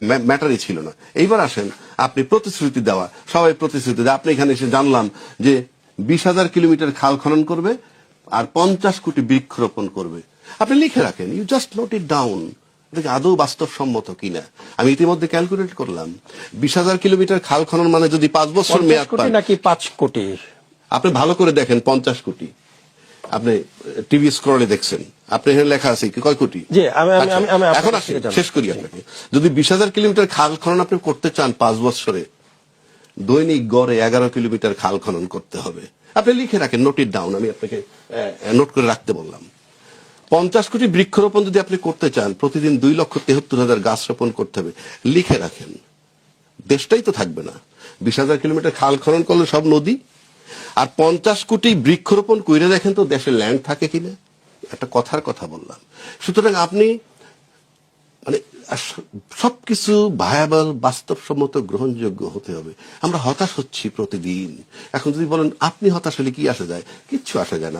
ম্যাটারই ছিল না। এইবার আসেন, আপনি প্রতিশ্রুতি দেওয়া, সবাই প্রতিশ্রুতি দেয়, আপনি এখানে এসে জানলাম যে 20,000 কিলোমিটার খাল খনন করবে আর 50 কোটি বৃক্ষরোপণ করবে। আপনি লিখে রাখেন, you just note it down. এটা আদৌ বাস্তবসম্মত কিনা আমি ইতিমধ্যে ক্যালকুলেট করলাম। 20,000 কিলোমিটার খাল খনন মানে যদি 5 বছর মেয়াদ পান, নাকি 5 কোটি, আপনি ভালো করে দেখেন 50 কোটি। আপনি টিভি স্ক্রলে দেখছেন, আপনি এখানে লেখা আছে কি কয় কোটি। এখন আসেন, শেষ করি আপনাকে। যদি 20,000 কিলোমিটার খাল খনন আপনি করতে চান 5 বছরে, দৈনিক গড়ে 11 কিলোমিটার খাল খনন করতে হবে। আপনি লিখে রাখেন, নোট ইট ডাউন, আমি আপনাকে নোট করে রাখতে বললাম। 50 কোটি বৃক্ষরোপণ যদি আপনি করতে চান, প্রতিদিন 2,73,000 গাছ রোপণ করতে হবে, লিখে রাখেন। দেশটাই তো থাকবে না। 20,000 কিলোমিটার খাল খনন করলে সব নদী, আর 50 কোটি বৃক্ষরোপণ কইরে দেখেন তো দেশে ল্যান্ড থাকে কিনা। একটা কথার কথা বললাম। সুতরাং আপনি মানে সবকিছু ভায়াবল, বাস্তবসম্মত, গ্রহণযোগ্য হতে হবে। আমরা হতাশ হচ্ছি প্রতিদিন। এখন যদি বলেন আপনি হতাশ হলে কি আসা যায়, কিচ্ছু আসা যায় না।